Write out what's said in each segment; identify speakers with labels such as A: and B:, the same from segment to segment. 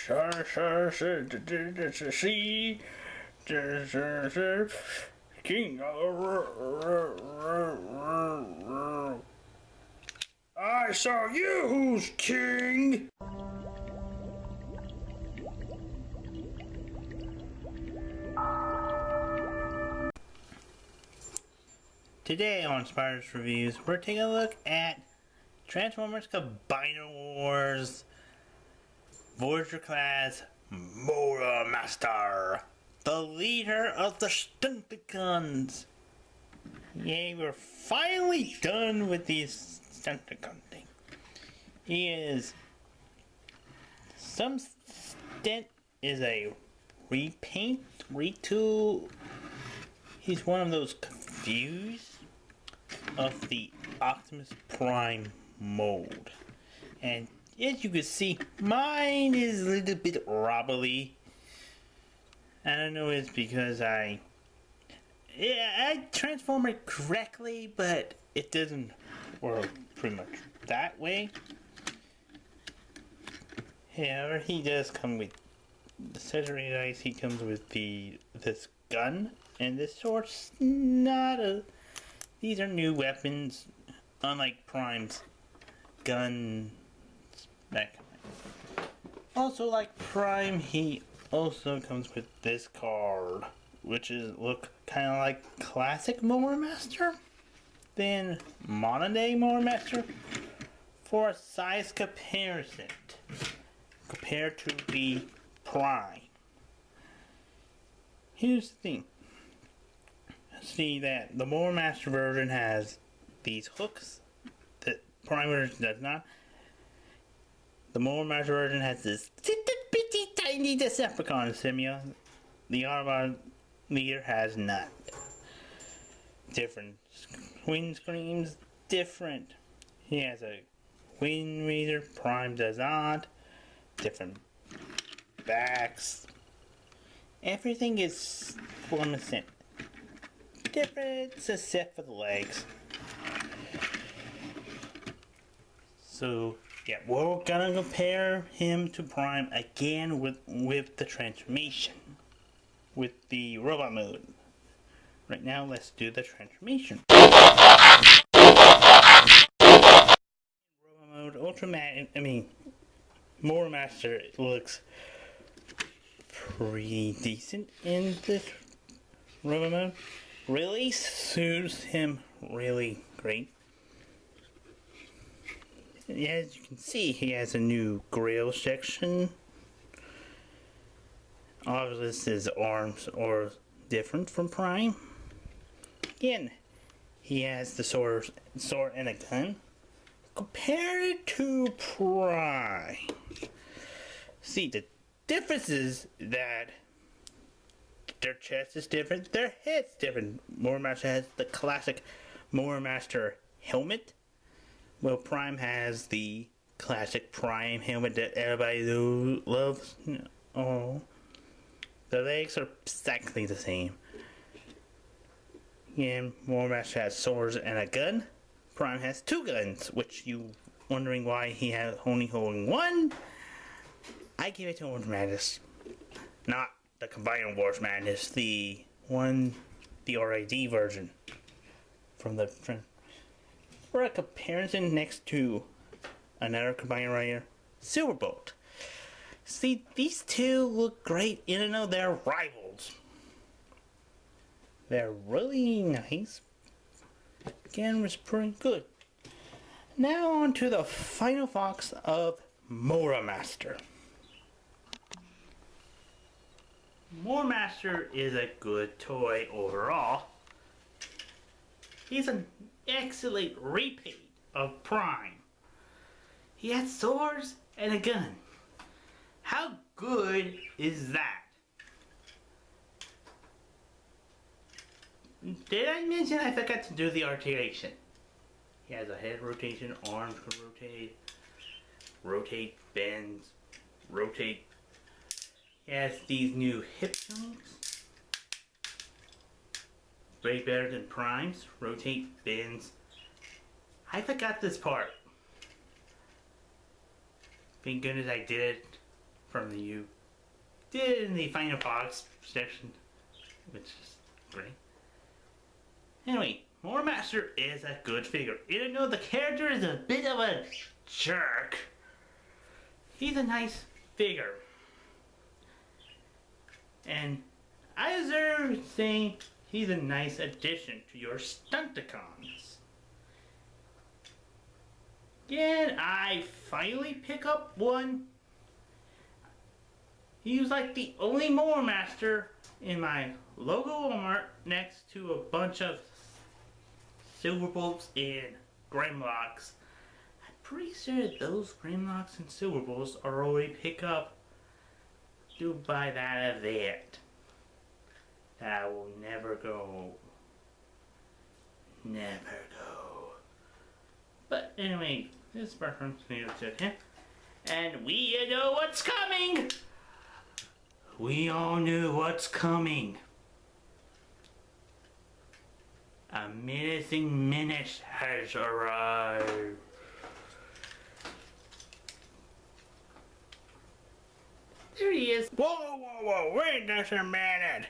A: See, King. I saw you, who's king. Today on Spiderus Reviews, we're taking a look at Transformers Combiner Wars Voyager class Motormaster, the leader of the Stunticons. Yay, we're finally done with these Stunticon thing. He is some stint is a repaint, retool. He's one of those confused of the Optimus Prime mold, and as you can see, mine is a little bit wobbly. I don't know, it's because I transform it correctly, but it doesn't work pretty much that way. However, he does come with the accessory dice. He comes with this gun, and this sword's not a. These are new weapons, unlike Prime's gun. Also, like Prime, he also comes with this card, which look kind of like classic Motormaster, then modern day Motormaster, for a size comparison compared to the Prime. Here's the thing. See that the Motormaster version has these hooks that Prime version does not. The Motormaster version has this bitty tiny Decepticon Simia. The Autobot leader has not. Different wind screams, different. He has a wind reader, Prime does not. Different backs. Everything is 1%. Different except for the legs. So yeah, we're gonna compare him to Prime again with the transformation, with the robot mode. Right now, let's do the transformation. Robot mode, Motormaster looks pretty decent in this robot mode. Really suits him really great. As you can see, he has a new grill section. Obviously, his arms are different from Prime. Again, he has the sword and a gun. Compared to Prime, see, the difference is that their chest is different, their head's different. Motormaster has the classic Motormaster helmet, while Prime has the classic Prime helmet that everybody loves. Oh, the legs are exactly the same. Again, Motormaster has swords and a gun. Prime has two guns, which you wondering why he has only holding one. I give it to Orange Madness, not the Combiner Wars Madness, the RAD version from the for a comparison next to another Combiner right here, Silverbolt. See, these two look great, even though they're rivals. They're really nice. Again, was pretty good. Now on to the final fox of Motormaster. Motormaster is a good toy overall. He's an excellent repeat of Prime. He has swords and a gun. How good is that? Did I mention I forgot to do the articulation? He has a head rotation, arms can rotate, bends, rotate. He has these new hip joints. Way better than Prime's. Rotate, bends. I forgot this part. Thank goodness I did it from the you did in the Final Box section, which is great. Anyway, Motormaster is a good figure. Even though the character is a bit of a jerk, he's a nice figure. And I deserve saying he's a nice addition to your Stunticons. Again, I finally pick up one. He was like the only Motormaster in my logo Walmart next to a bunch of Silverbolts and Grimlocks. I'm pretty sure those Grimlocks and Silverbolts are already picked up due by that event. That I will never go. Never go. But anyway, this is reference to him. And we know what's coming! We all knew what's coming. A menacing menace has arrived. There he is. Whoa, whoa, whoa, wait just a minute.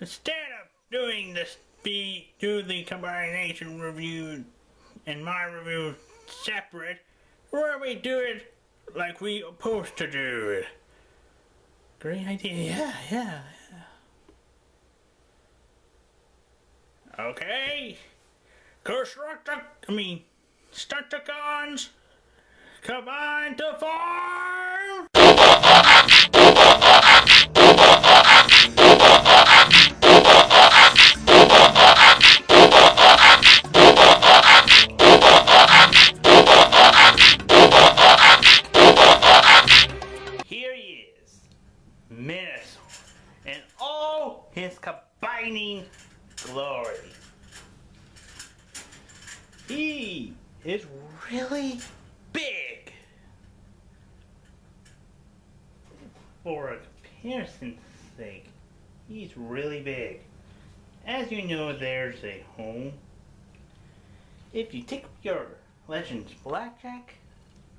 A: Instead of doing this, do the combination review and my review separate, where we do it like we supposed to do it. Great idea, yeah. Okay. Stunticons, combine to form! Here he is, Menasor, in all his combining glory. He is really big. For a comparison's sake, he's really big. As you know, there's a home. If you take your Legends Blackjack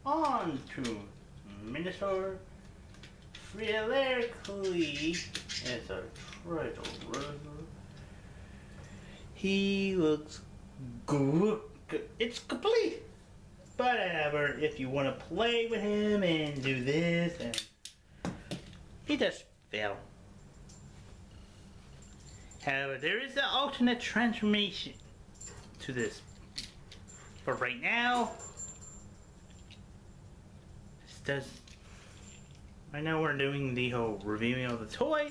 A: on to Menasor, theoretically, as a treasure rover, he looks good. It's complete. But however, if you want to play with him and do this, and he just fail. However, there is an alternate transformation to this. But right now, right now we're doing the whole reviewing of the toy.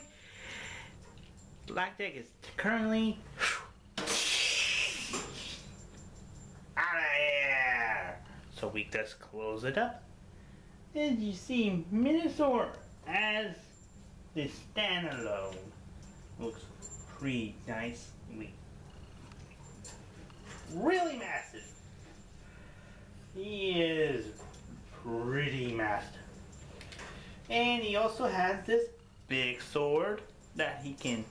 A: Blackjack is currently out of here. So we just close it up. And you see Menasor as the standalone. Looks pretty nice. Really massive. He is pretty massive. And he also has this big sword that he can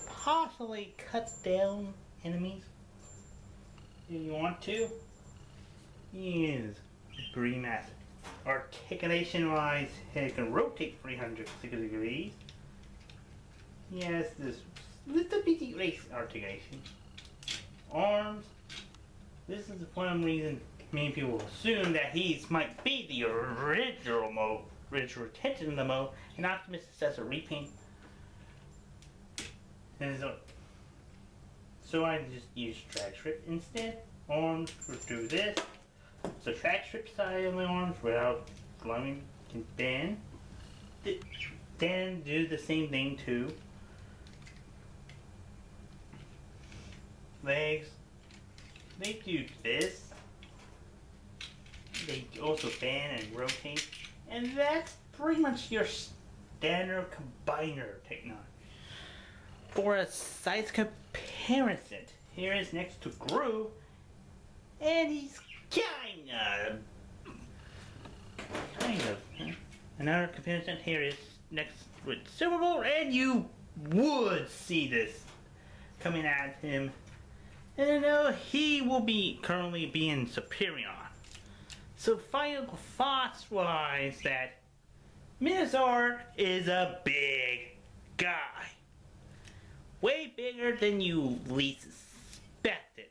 A: possibly cut down enemies if you want to. He is pretty massive. Articulation wise, he can rotate 360 degrees. He has this little bitty race articulation. Arms. This is one reason many people assume that he might be the original mode, original intention of the mode, and Optimus says a repaint. And so I just use drag strip instead. Arms will do this. So drag strip side of my arms without slumming can bend. Then do the same thing to legs. They do this. They also bend and rotate. And that's pretty much your standard combiner technology. For a size comparison, here is next to Gru, and he's kind of. Another comparison here is next with Silverbolt, and you would see this coming at him. And I know he will be currently being Superior. So final thoughts wise that Menasor is a big guy. Way bigger than you least expected.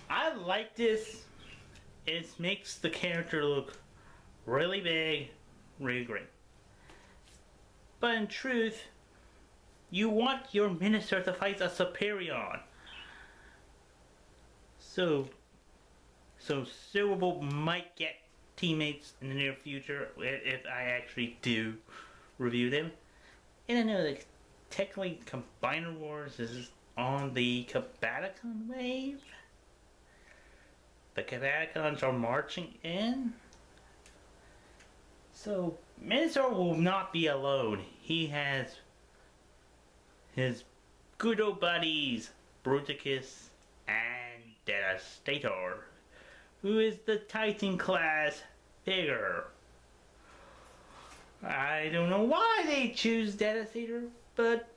A: I like this. It makes the character look really big, really great. But in truth, you want your Menasor to fight a Superion. So Silverbolt might get teammates in the near future if I actually do review them. And I know that technically Combiner Wars is on the Combaticon wave. The Combaticons are marching in. So Menasor will not be alone. He has his good old buddies Bruticus and Devastator, who is the Titan class figure. I don't know why they choose Devastator, but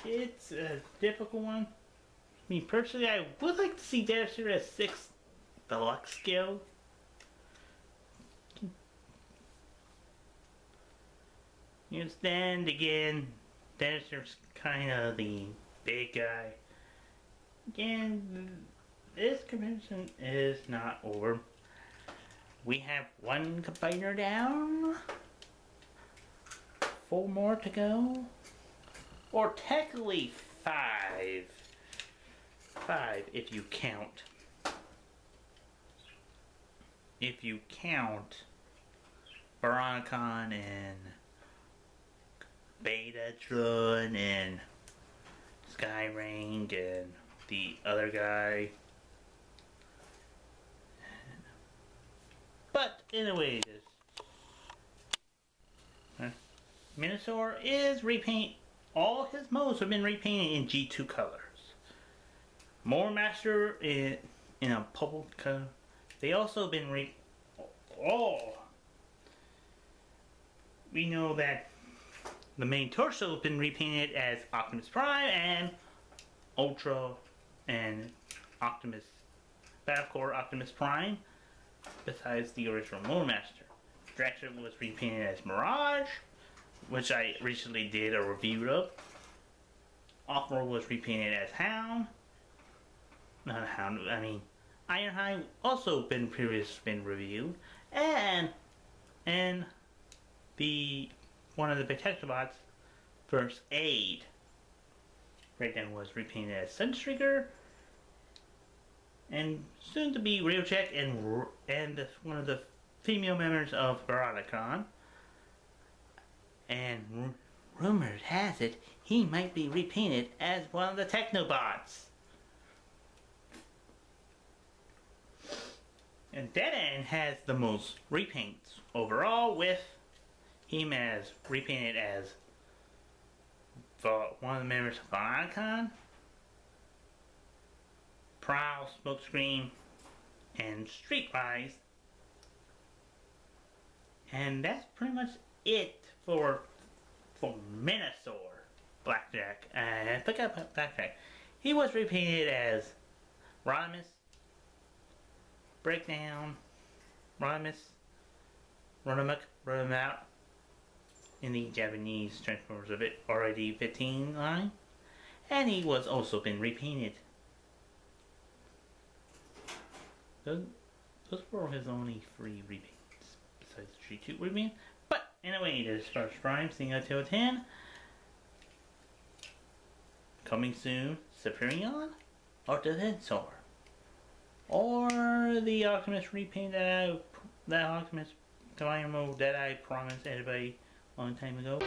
A: it's a difficult one. Me personally, I would like to see Devastator at 6th Deluxe scale. You understand, again, Devastator's kind of the big guy. Again, this comparison is not over. We have 1 combiner down. 4 more to go. Or technically 5. 5 if you count. If you count Veronicon and Betatron and Skyring and the other guy. But anyway, Menasor is repaint. All his modes have been repainted in G2 colors. Motormaster in a purple color. They also been we know that the main torso has been repainted as Optimus Prime and Ultra and Optimus, Battlecore Optimus Prime, besides the original Motormaster. Dracula was repainted as Mirage, which I recently did a review of. Offworld was repainted as Hound. Not Hound, I mean Ironhide also been previously reviewed, and the one of the Protectobots, First Aid, right now was repainted as Sunstreaker, and soon to be Realcheck and one of the female members of Veronicon. And rumors has it he might be repainted as one of the Technobots. And Dead End has the most repaints overall, with him as repainted as one of the members of Veronicon, Prowl, Smokescreen, and Streetwise. And that's pretty much it for Menasor. Blackjack. I forgot about Blackjack. He was repainted as Rodimus, Breakdown, Rodimus, Run 'em out in the Japanese Transformers of it already 15 line, and he was also been repainted. Those were his only 3 repaints besides the G2 repaint. But anyway, there's First Prime, Sing Until 10. Coming soon, Superion or Defensor, or the Optimus repaint that Optimus Combiner mode that I promised everybody a long time ago.